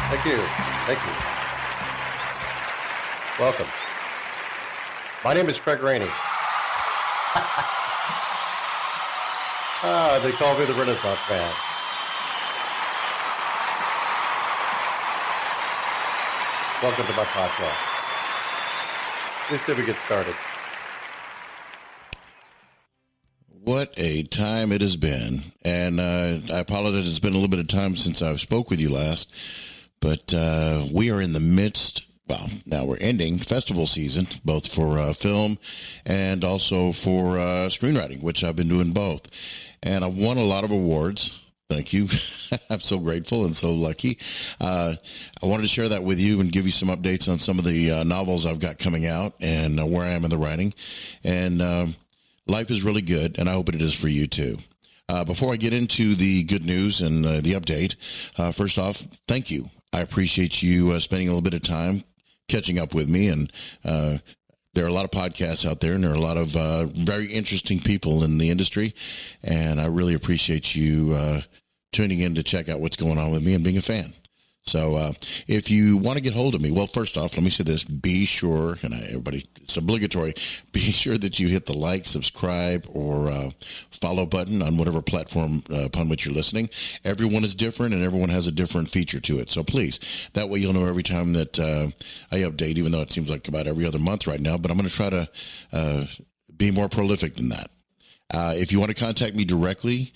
Thank you. Thank you. Welcome. My name is Craig Rainey. They call me the Renaissance Man. Welcome to my podcast. Let's see if we get started. What a time it has been. And I apologize, it's been a little bit of time since I spoke with you last. But we are in the midst, well, now we're ending festival season, both for film and also for screenwriting, which I've been doing both. And I've won a lot of awards. Thank you. I'm so grateful and so lucky. I wanted to share that with you and give you some updates on some of the novels I've got coming out and where I am in the writing. And life is really good, and I hope it is for you too. Before I get into the good news and the update, first off, thank you. I appreciate you spending a little bit of time catching up with me. And there are a lot of podcasts out there, and there are a lot of very interesting people in the industry. And I really appreciate you tuning in to check out what's going on with me and being a fan. So if you want to get hold of me, well, first off, let me say this. Be sure, and everybody, it's obligatory, be sure that you hit the like, subscribe, or follow button on whatever platform upon which you're listening. Everyone is different, and everyone has a different feature to it. So please, that way you'll know every time that I update, even though it seems like about every other month right now. But I'm going to try to be more prolific than that. If you want to contact me directly,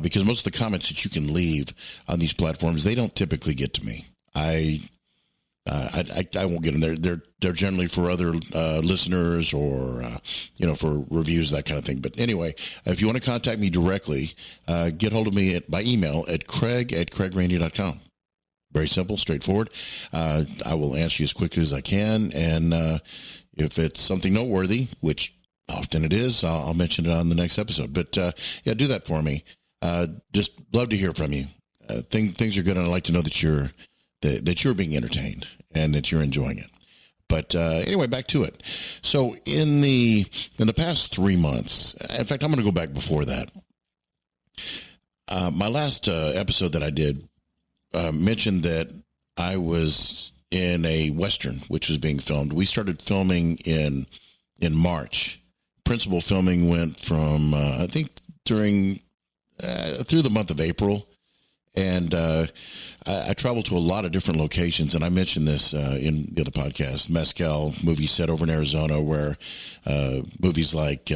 because most of the comments that you can leave on these platforms, they don't typically get to me. I won't get them. They're generally for other listeners or for reviews, that kind of thing. But anyway, if you want to contact me directly, get hold of me by email at craig@craigrainey.com. Very simple, straightforward. I will answer you as quickly as I can, and if it's something noteworthy, which often it is, I'll mention it on the next episode. But yeah, do that for me. Just love to hear from you. Things are good, and I'd like to know that you're being entertained and that you're enjoying it. But anyway, back to it. So in the past 3 months, in fact, I'm going to go back before that. My last episode that I did mentioned that I was in a Western, which was being filmed. We started filming in March. Principal filming went from, I think, through the month of April. And I traveled to a lot of different locations, and I mentioned this in the other podcast, Mescal movie set over in Arizona, where movies like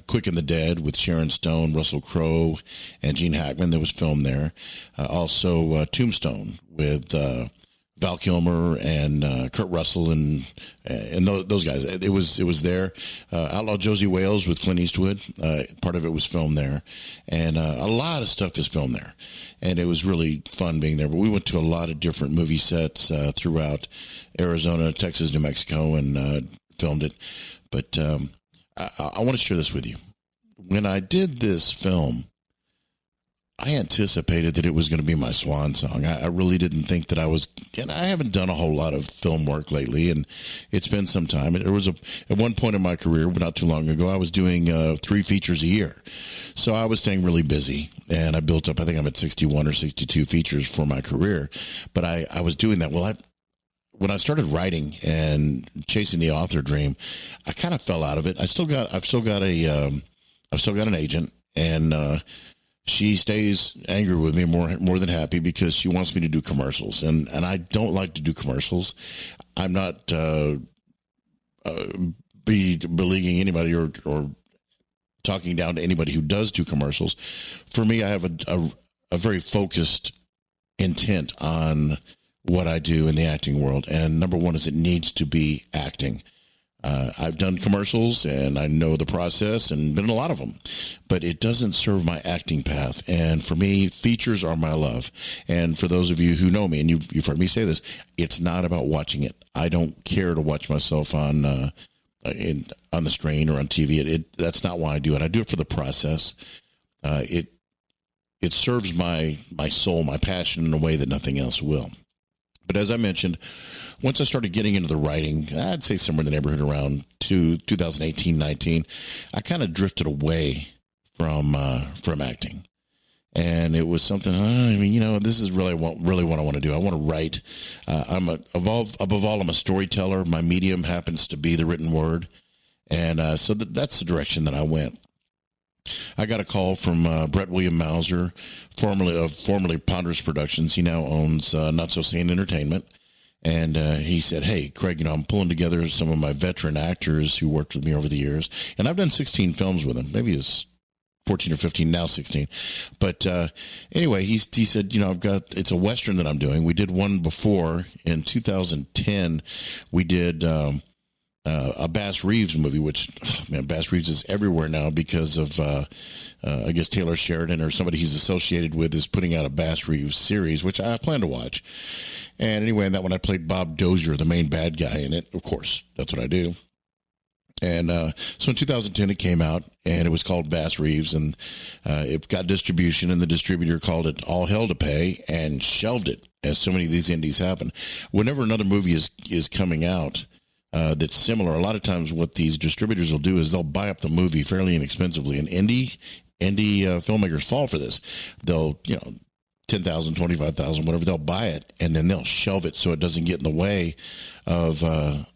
Quick and the Dead with Sharon Stone, Russell Crowe, and Gene Hackman, that was filmed there. Also Tombstone with Val Kilmer and Kurt Russell and those guys. It was there. Outlaw Josie Wales with Clint Eastwood. Part of it was filmed there, and a lot of stuff is filmed there. And it was really fun being there. But we went to a lot of different movie sets throughout Arizona, Texas, New Mexico, and filmed it. But I want to share this with you. When I did this film, I anticipated that it was going to be my swan song. I really didn't think that I was, and I haven't done a whole lot of film work lately, and it's been some time. There was at one point in my career, but not too long ago, I was doing 3 features a year. So I was staying really busy, and I built up, I think I'm at 61 or 62 features for my career, but I was doing that. Well, when I started writing and chasing the author dream, I kind of fell out of it. I've still got an agent, and she stays angry with me more than happy because she wants me to do commercials, and I don't like to do commercials. I'm not beleaguing anybody or talking down to anybody who does do commercials. For me, I have a very focused intent on what I do in the acting world, and number one is it needs to be acting. I've done commercials, and I know the process and been in a lot of them, but it doesn't serve my acting path. And for me, features are my love. And for those of you who know me, and you've heard me say this, it's not about watching it. I don't care to watch myself on the screen or on TV. That's not why I do it. I do it for the process. It serves my soul, my passion in a way that nothing else will. But as I mentioned, once I started getting into the writing, I'd say somewhere in the neighborhood around 2018, 19, I kind of drifted away from acting. And it was something. This is really what I want to do. I want to write. Above all, I'm a storyteller. My medium happens to be the written word, and so that's the direction that I went. I got a call from Brett William Mauser, formerly Ponderous Productions. He now owns Not So Sane Entertainment. And he said, hey, Craig, I'm pulling together some of my veteran actors who worked with me over the years. And I've done 16 films with him. Maybe it's 14 or 15, now 16. But anyway, he said, it's a Western that I'm doing. We did one before in 2010. We did a Bass Reeves movie, which, Bass Reeves is everywhere now because of, I guess, Taylor Sheridan or somebody he's associated with is putting out a Bass Reeves series, which I plan to watch. And anyway, in that one, I played Bob Dozier, the main bad guy in it. Of course, that's what I do. And so in 2010, it came out, and it was called Bass Reeves, and it got distribution, and the distributor called it All Hell to Pay and shelved it, as so many of these indies happen. Whenever another movie is coming out that's similar, a lot of times what these distributors will do is they'll buy up the movie fairly inexpensively, and indie filmmakers fall for this. They'll, $10,000, $25,000, whatever, they'll buy it, and then they'll shelve it so it doesn't get in the way of a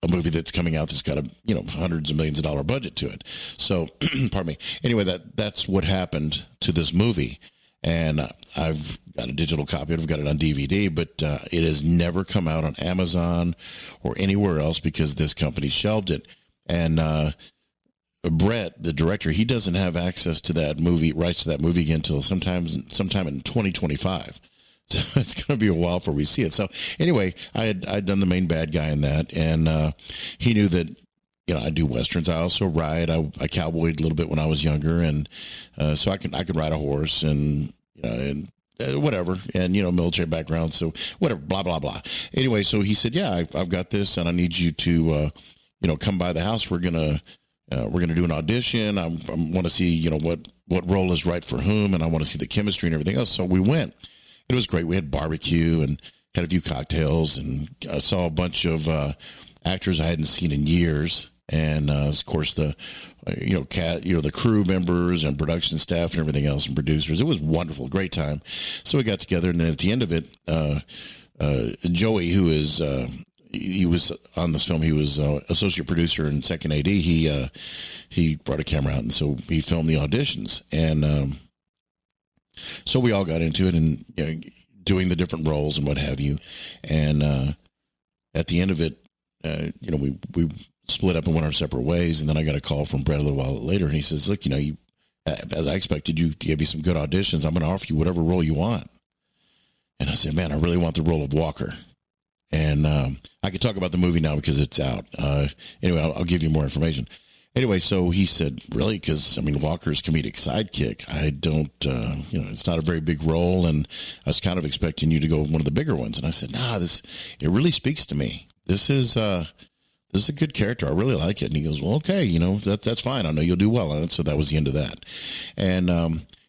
movie that's coming out that's got hundreds of millions of dollar budget to it. So, pardon me. Anyway, that's what happened to this movie. And I've got a digital copy. I've got it on DVD, but it has never come out on Amazon or anywhere else because this company shelved it. And Brett, the director, he doesn't have access to that movie, rights to that movie again until sometime in 2025. So it's going to be a while before we see it. So anyway, I'd done the main bad guy in that, and he knew that I do westerns. I also ride. I cowboyed a little bit when I was younger, and so I can ride a horse and whatever, and military background. So whatever, blah blah blah. Anyway, so he said, yeah, I've got this, and I need you to come by the house. We're gonna do an audition. I want to see what role is right for whom, and I want to see the chemistry and everything else. So we went. It was great. We had barbecue and had a few cocktails, and I saw a bunch of actors I hadn't seen in years, and of course the the crew members and production staff and everything else and producers. It was wonderful, great time. So we got together, and then at the end of it, Joey, who is he was on this film. He was associate producer and second AD. He brought a camera out, and so he filmed the auditions, and so we all got into it and doing the different roles and what have you. And at the end of it, we split up and went our separate ways. And then I got a call from Brett a little while later, and he says, look, as I expected, you gave me some good auditions. I'm going to offer you whatever role you want. And I said, man, I really want the role of Walker. And I could talk about the movie now because it's out. Anyway, I'll give you more information. Anyway, so he said, really? Because, Walker's comedic sidekick. I don't, it's not a very big role, and I was kind of expecting you to go one of the bigger ones. And I said, it really speaks to me. This is a good character. I really like it. And he goes, well, okay, that's fine. I know you'll do well on it. So that was the end of that. And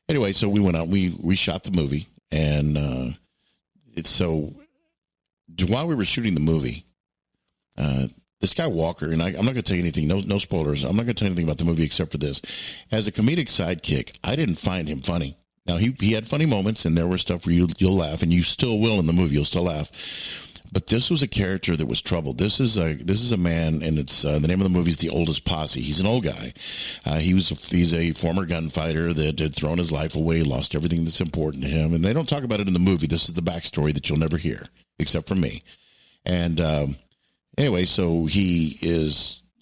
anyway, so we went out, we shot the movie, and while we were shooting the movie, this guy Walker, and I'm not going to tell you anything, no spoilers. I'm not going to tell you anything about the movie except for this. As a comedic sidekick, I didn't find him funny. Now, he had funny moments, and there were stuff where you'll laugh, and you still will in the movie. You'll still laugh. But this was a character that was troubled. This is a man, and it's the name of the movie is The Oldest Posse. He's an old guy. He's a former gunfighter that had thrown his life away, lost everything that's important to him. And they don't talk about it in the movie. This is the backstory that you'll never hear, except from me. And anyway, so he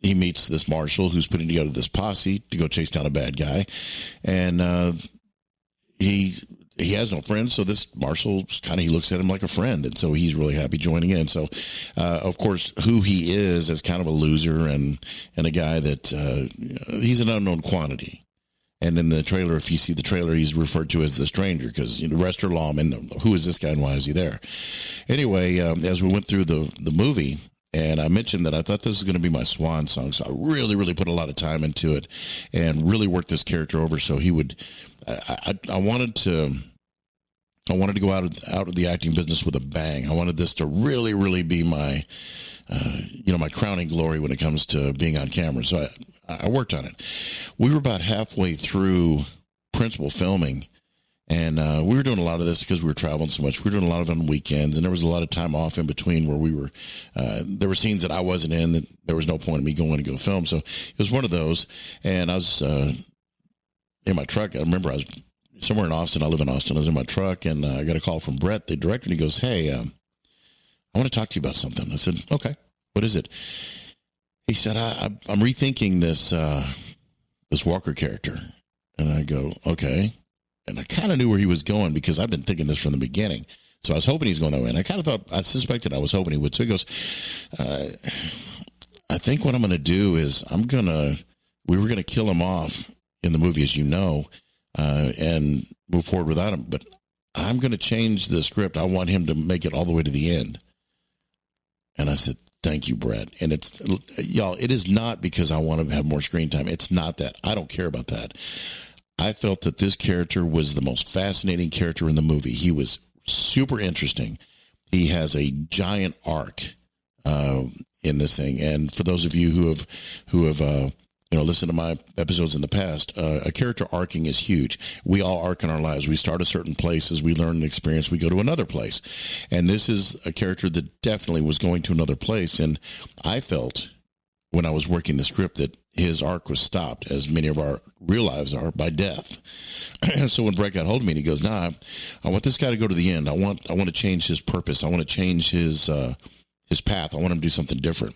meets this marshal who's putting together this posse to go chase down a bad guy, and he has no friends, so this marshal he looks at him like a friend, and so he's really happy joining in. So, of course, who he is as kind of a loser and a guy that he's an unknown quantity. And in the trailer, if you see the trailer, he's referred to as the stranger because the rest are lawmen. Who is this guy and why is he there? Anyway, as we went through the movie, and I mentioned that I thought this was going to be my swan song, so I really, really put a lot of time into it and really worked this character over. So he would, I wanted to go out of the acting business with a bang. I wanted this to really, really be my, my crowning glory when it comes to being on camera. So I worked on it. We were about halfway through principal filming, And we were doing a lot of this because we were traveling so much. We were doing a lot of it on weekends, and there was a lot of time off in between where we were. There were scenes that I wasn't in that there was no point in me going to go film. So it was one of those. And I was in my truck. I remember I was somewhere in Austin. I live in Austin. I was in my truck, and I got a call from Brett, the director, and he goes, "Hey, I want to talk to you about something." I said, "Okay, what is it?" He said, I'm rethinking this Walker character. And I go, "Okay." And I kind of knew where he was going because I've been thinking this from the beginning. So I was hoping he's going that way. And I kind of thought, I suspected I was hoping he would. So he goes, "I think what I'm going to do is we were going to kill him off in the movie, as you know, and move forward without him. But I'm going to change the script. I want him to make it all the way to the end." And I said, "Thank you, Brett." And it's, y'all, it is not because I want to have more screen time. It's not that. I don't care about that. I felt that this character was the most fascinating character in the movie. He was super interesting. He has a giant arc in this thing. And for those of you who have listened to my episodes in the past, a character arcing is huge. We all arc in our lives. We start at certain places, we learn an experience, we go to another place. And this is a character that definitely was going to another place. And I felt when I was working the script that his arc was stopped, as many of our real lives are, by death. So when Brett got hold of me and he goes, "Nah, I want this guy to go to the end. I want to change his purpose. I want to change his path. I want him to do something different.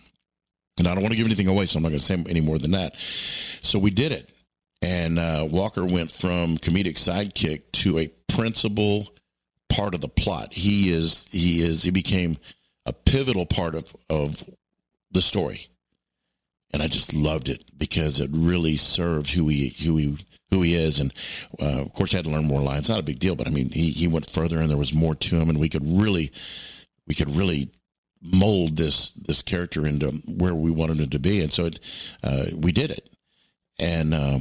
And I don't want to give anything away, so I'm not going to say any more than that." So we did it. And Walker went from comedic sidekick to a principal part of the plot. He became a pivotal part of the story. And I just loved it because it really served who he is. And of course, I had to learn more lines. Not a big deal, but I mean, he went further, and there was more to him, and we could really mold this character into where we wanted it to be. And so we did it. And I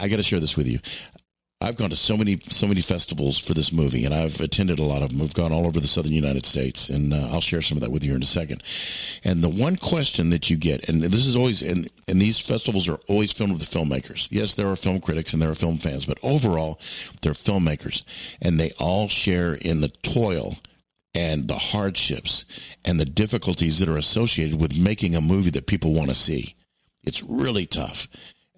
got to share this with you. I've gone to so many festivals for this movie, and I've attended a lot of them. I've gone all over the southern United States, and I'll share some of that with you in a second. And the one question that you get, and this is always, and these festivals are always filmed with the filmmakers. Yes, there are film critics and there are film fans, but overall, they're filmmakers, and they all share in the toil and the hardships and the difficulties that are associated with making a movie that people want to see. It's really tough.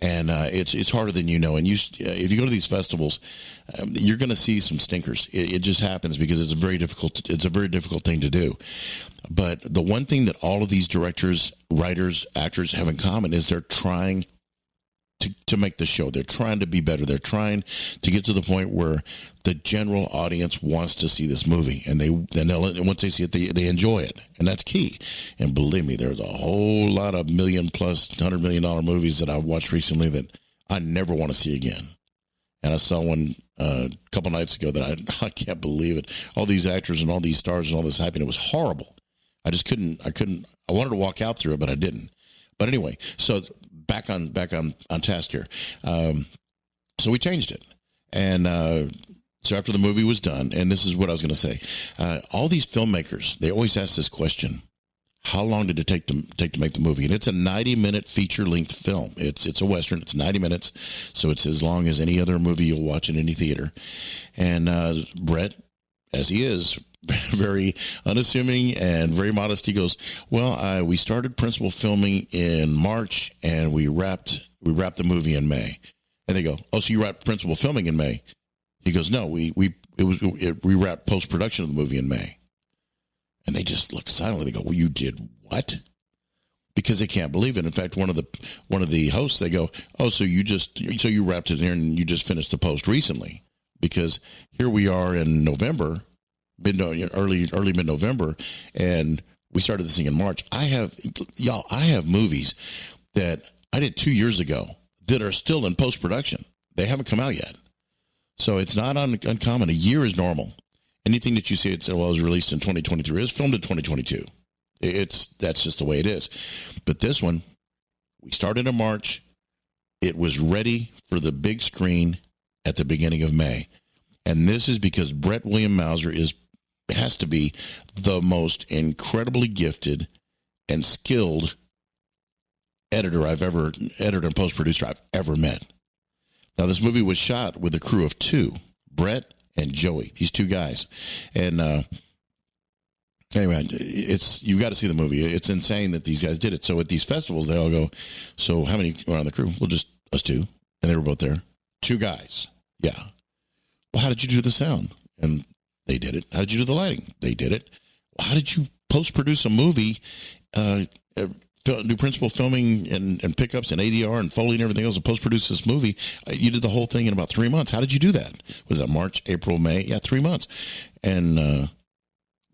And it's harder than you know. And if you go to these festivals, you're going to see some stinkers. It just happens because it's a very difficult thing to do. But the one thing that all of these directors, writers, actors have in common is they're trying to make the show. They're trying to be better. They're trying to get to the point where the general audience wants to see this movie, and once they see it, they enjoy it, and that's key. And believe me, there's a whole lot of $1 million+ $100 million movies that I've watched recently that I never want to see again. And I saw one a couple nights ago that I can't believe it. All these actors and all these stars and all this hype, and it was horrible. I just couldn't. I wanted to walk out through it, but I didn't. But anyway, so back on task here. So we changed it, and so after the movie was done, and this is what I was going to say. All these filmmakers, they always ask this question: how long did it take to make the movie? And it's a 90-minute feature-length film. It's a Western. It's 90 minutes, so it's as long as any other movie you'll watch in any theater. And Brett, as he is, very unassuming and very modest, he goes, "Well, we started principal filming in March, and we wrapped the movie in May." And they go, "Oh, so you wrapped principal filming in May?" He goes, "No, we wrapped post-production of the movie in May." And they just look silently. They go, "Well, you did what?" Because they can't believe it. In fact, one of the hosts, they go, "Oh, so you wrapped it in and you just finished the post recently?" Because here we are in November, early mid-November, and we started this thing in March. I have movies that I did 2 years ago that are still in post-production. They haven't come out yet. So it's not uncommon. A year is normal. Anything that you see it was released in 2023 is filmed in 2022. That's just the way it is. But this one, we started in March. It was ready for the big screen at the beginning of May. And this is because Brett William Mauser has to be the most incredibly gifted and skilled editor and post-producer I've ever met. Now, this movie was shot with a crew of two, Brett and Joey, these two guys. And anyway, you've got to see the movie. It's insane that these guys did it. So at these festivals, they all go, so how many are on the crew? Well, just us two. And they were both there. Two guys. Yeah. Well, how did you do the sound? And they did it. How did you do the lighting? They did it. Well, how did you post-produce a movie, do principal filming and pickups and ADR and Foley and everything else, and post-produce this movie? You did the whole thing in about 3 months. How did you do that? Was that March, April, May? Yeah, 3 months. And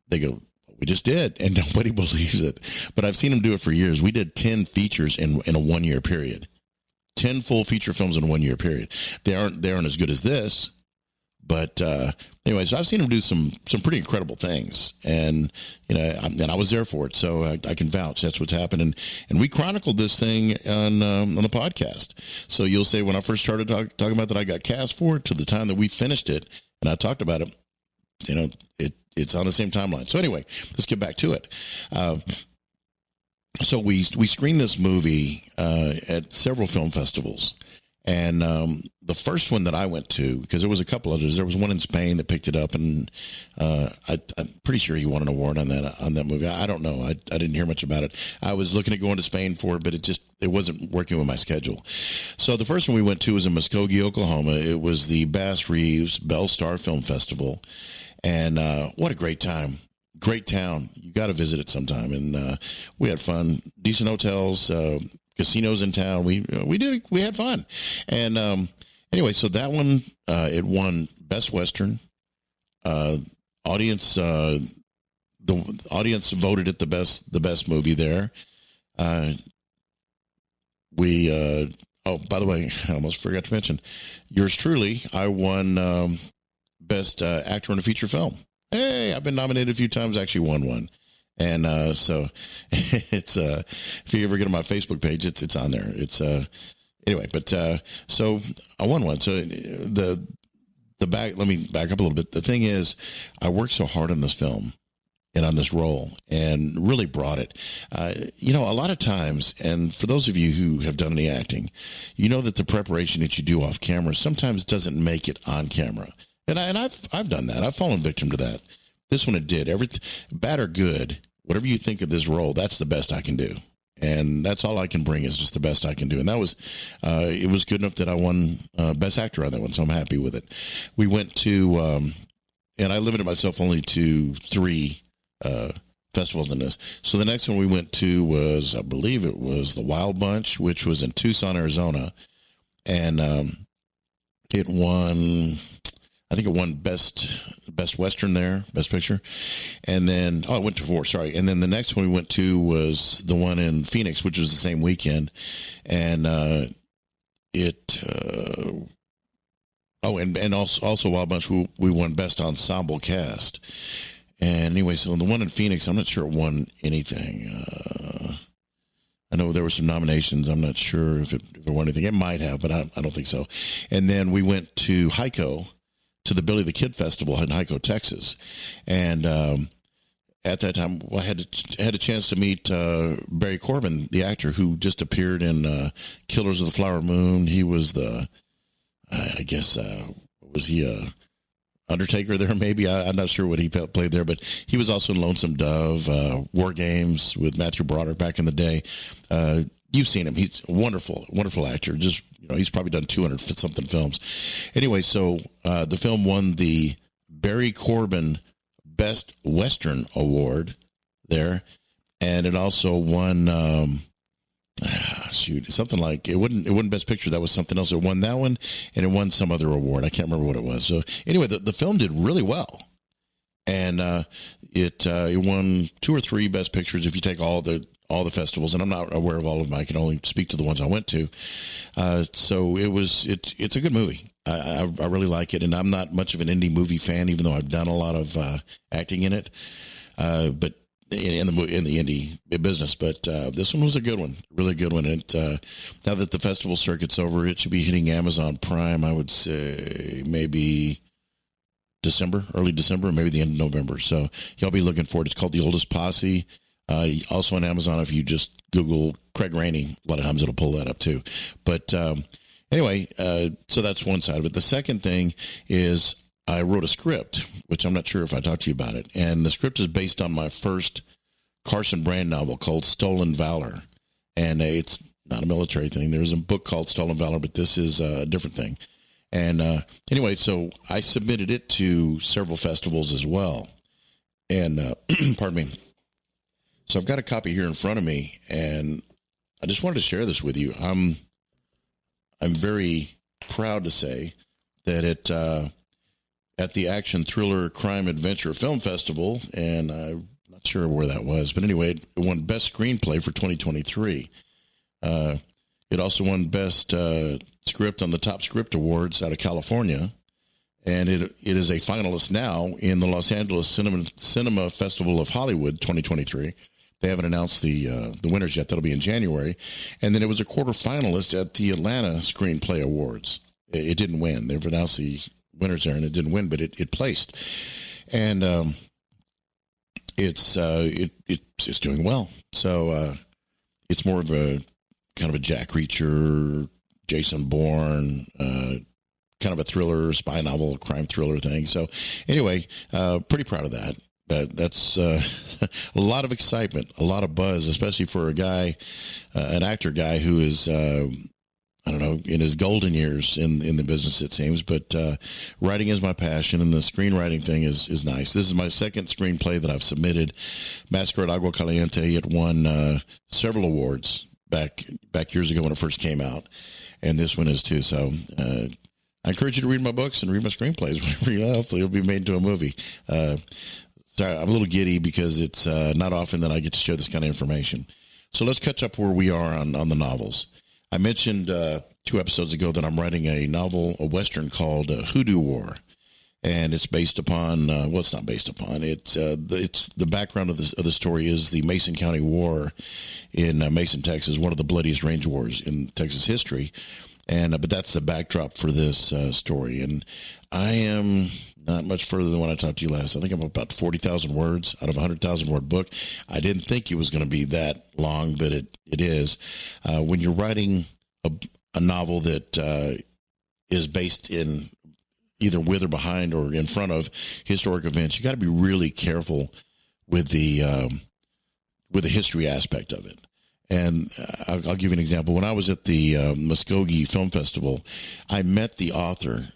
they go, we just did, and nobody believes it. But I've seen them do it for years. We did 10 features in a 1 year period. 10 full feature films in a 1 year period. They aren't as good as this, but anyways, I've seen them do some pretty incredible things, and I was there for it, so I can vouch that's what's happening. And we chronicled this thing on the podcast. So you'll say when I first started talking about that I got cast for it to the time that we finished it, and I talked about it. It's on the same timeline. So anyway, let's get back to it. So we screened this movie at several film festivals, and the first one that I went to, because there was a couple others, there was one in Spain that picked it up, and I'm pretty sure he won an award on that movie. I don't know. I didn't hear much about it. I was looking at going to Spain for it, but it wasn't working with my schedule. So the first one we went to was in Muskogee, Oklahoma. It was the Bass Reeves Bell Star Film Festival, and what a great time. Great town. You got to visit it sometime. And we had fun. Decent hotels, casinos in town. We had fun. And anyway, so that one it won Best Western. Audience the audience voted it the best movie there. Oh, by the way, I almost forgot to mention, yours truly, I won Best Actor in a Feature Film. Hey, I've been nominated a few times, actually won one. And so it's if you ever get on my Facebook page, it's on there. It's anyway, but so I won one. So the back, let me back up a little bit. The thing is, I worked so hard on this film and on this role and really brought it. A lot of times, and for those of you who have done any acting, you know that the preparation that you do off camera sometimes doesn't make it on camera. And I've done that. I've fallen victim to that. This one it did. Everything, bad or good, whatever you think of this role, that's the best I can do. And that's all I can bring is just the best I can do. And that was, it was good enough that I won Best Actor on that one, so I'm happy with it. We went to, and I limited myself only to 3 festivals in this. So the next one we went to was, I believe it was The Wild Bunch, which was in Tucson, Arizona. And it won... I think it won Best Western there, Best Picture. And then, I went to 4, sorry. And then the next one we went to was the one in Phoenix, which was the same weekend. And and also Wild Bunch, we won Best Ensemble Cast. And anyway, so the one in Phoenix, I'm not sure it won anything. I know there were some nominations. I'm not sure if it won anything. It might have, but I don't think so. And then we went to Hyco, to the Billy the Kid Festival in Hyco, Texas. And at that time, I had a chance to meet Barry Corbin, the actor who just appeared in Killers of the Flower Moon. He was was he Undertaker there maybe? I'm not sure what he played there, but he was also in Lonesome Dove, War Games with Matthew Broderick back in the day. You've seen him. He's a wonderful, wonderful actor. Just, he's probably done 200-something films. Anyway, so the film won the Barry Corbin Best Western Award there, and it also won something like it wasn't Best Picture. That was something else. It won that one, and it won some other award. I can't remember what it was. So anyway, the film did really well, and it won 2 or 3 Best Pictures if you take all the festivals, and I'm not aware of all of them. I can only speak to the ones I went to. So it's a good movie. I really like it, and I'm not much of an indie movie fan, even though I've done a lot of acting in it. But in the indie business, but this one was a good one, really good one. And now that the festival circuit's over, it should be hitting Amazon Prime. I would say maybe early December, maybe the end of November. So y'all be looking for it. It's called The Oldest Posse. Also on Amazon, if you just Google Craig Rainey, a lot of times it'll pull that up too. But anyway, so that's one side of it. The second thing is I wrote a script, which I'm not sure if I talked to you about it. And the script is based on my first Carson Brand novel called Stolen Valor. And it's not a military thing. There's a book called Stolen Valor, but this is a different thing. And anyway, so I submitted it to several festivals as well. And pardon me. So I've got a copy here in front of me, and I just wanted to share this with you. I'm very proud to say that at the Action Thriller Crime Adventure Film Festival, and I'm not sure where that was, but anyway, it won Best Screenplay for 2023. It also won Best Script on the Top Script Awards out of California, and it is a finalist now in the Los Angeles Cinema Festival of Hollywood 2023. They haven't announced the winners yet. That'll be in January. And then it was a quarterfinalist at the Atlanta Screenplay Awards. It didn't win. They've announced the winners there, and it didn't win, but it placed. And it's doing well. So it's more of a kind of a Jack Reacher, Jason Bourne, kind of a thriller, spy novel, crime thriller thing. So anyway, pretty proud of that. That's a lot of excitement, a lot of buzz, especially for a guy, an actor guy who is, I don't know, in his golden years in the business, it seems. But writing is my passion, and the screenwriting thing is nice. This is my second screenplay that I've submitted. Masquerade Agua Caliente, it won several awards back years ago when it first came out, and this one is too. So I encourage you to read my books and read my screenplays. Hopefully it'll be made into a movie. Sorry, I'm a little giddy because it's not often that I get to share this kind of information. So let's catch up where we are on the novels. I mentioned 2 episodes ago that I'm writing a novel, a Western called HooDoo War. And it's based upon, well, it's not based upon, it's the background of the story is the Mason County War in Mason, Texas, one of the bloodiest range wars in Texas history. And but that's the backdrop for this story. And I am not much further than when I talked to you last. I think I'm about 40,000 words out of a 100,000 word book. I didn't think it was going to be that long, but it is. When you're writing a novel that is based in either with or behind or in front of historic events, you got to be really careful with the history aspect of it. And I'll give you an example. When I was at the Muskogee Film Festival, I met the author.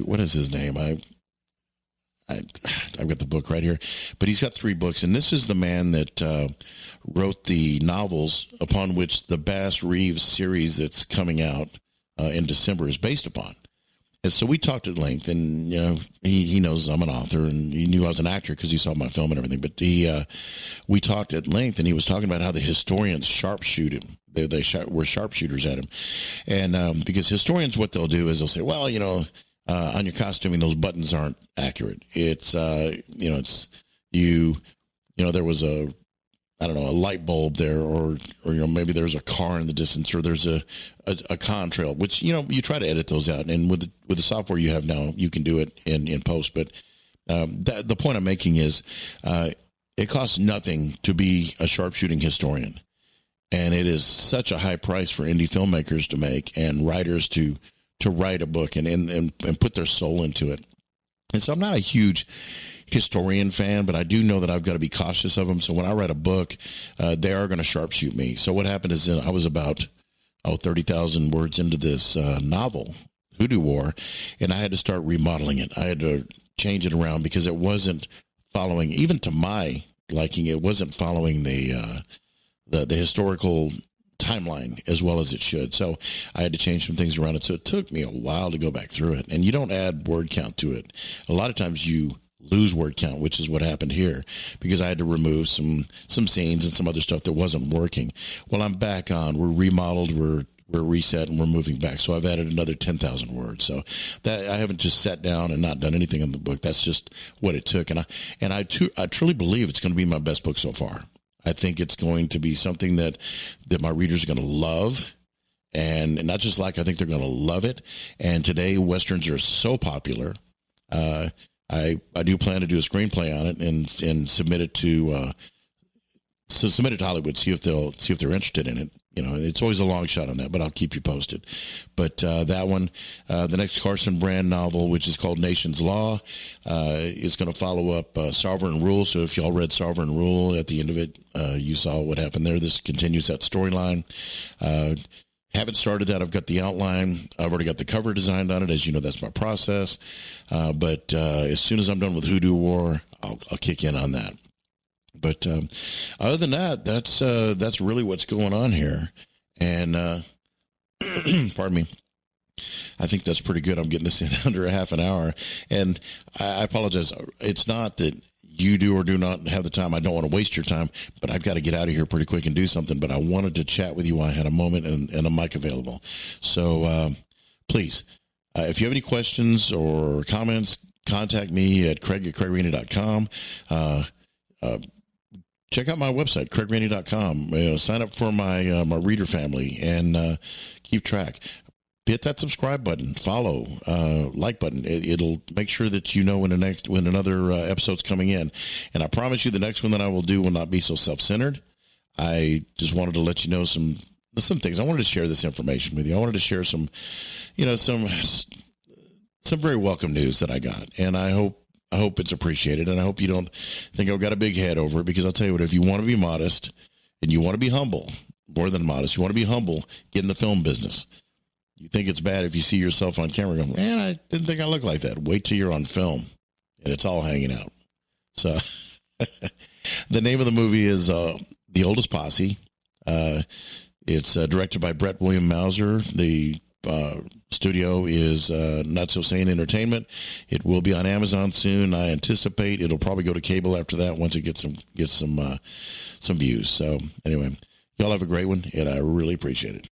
What is his name? I've got the book right here, but he's got 3 books, and this is the man that wrote the novels upon which the Bass Reeves series that's coming out in December is based upon. And so we talked at length, and he knows I'm an author, and he knew I was an actor because he saw my film and everything. But we talked at length, and he was talking about how the historians sharpshoot him. They were sharpshooters at him, and because historians, what they'll do is they'll say, well, on your costuming, those buttons aren't accurate. It's there was a light bulb there, or maybe there's a car in the distance, or there's a contrail, which, you try to edit those out. And with the software you have now, you can do it in post. But the point I'm making is it costs nothing to be a sharpshooting historian. And it is such a high price for indie filmmakers to make and writers to write a book and put their soul into it. And so I'm not a huge historian fan, but I do know that I've got to be cautious of them. So when I write a book, they are going to sharpshoot me. So what happened is I was about 30,000 words into this novel, HooDoo War, and I had to start remodeling it. I had to change it around because it wasn't following, even to my liking, it wasn't following the historical timeline as well as it should. So I had to change some things around it. So it took me a while to go back through it. And you don't add word count to it. A lot of times you lose word count, which is what happened here, because I had to remove some scenes and some other stuff that wasn't working. Well, I'm back on. We're remodeled. We're reset, and we're moving back. So I've added another 10,000 words. So that I haven't just sat down and not done anything in the book. That's just what it took. And I truly believe it's going to be my best book so far. I think it's going to be something that my readers are going to love. And not just like, I think they're going to love it. And today, Westerns are so popular. I do plan to do a screenplay on it and submit it to submit it to Hollywood, see if they're interested in it. it's always a long shot on that, but I'll keep you posted. But that one, the next Carson Brand novel, which is called Nation's Law, is going to follow up Sovereign Rule. So if y'all read Sovereign Rule, at the end of it, you saw what happened there. This continues that storyline. Haven't started that. I've got the outline. I've already got the cover designed on it. As you know, that's my process. But as soon as I'm done with HooDoo War, I'll kick in on that. But other than that, that's really what's going on here. And pardon me. I think that's pretty good. I'm getting this in under a half an hour. And I apologize. It's not that you do or do not have the time. I don't want to waste your time, but I've got to get out of here pretty quick and do something. But I wanted to chat with you while I had a moment and a mic available. So please, if you have any questions or comments, contact me at craig@craigrainey.com. Check out my website, craigrainey.com. Sign up for my reader family and keep track. Hit that subscribe button, follow, like button. It'll make sure that you know when another episode's coming in. And I promise you, the next one that I will do will not be so self-centered. I just wanted to let you know some things. I wanted to share this information with you. I wanted to share some very welcome news that I got, and I hope it's appreciated. And I hope you don't think I've got a big head over it, because I'll tell you what: if you want to be modest and you want to be humble, more than modest, you want to be humble, get in the film business. You think it's bad if you see yourself on camera going, man, I didn't think I looked like that. Wait till you're on film and it's all hanging out. So the name of the movie is The Oldest Posse. It's directed by Brett William Mauser. The studio is Not So Sane Entertainment. It will be on Amazon soon. I anticipate it'll probably go to cable after that once it gets some views. So anyway, y'all have a great one, and I really appreciate it.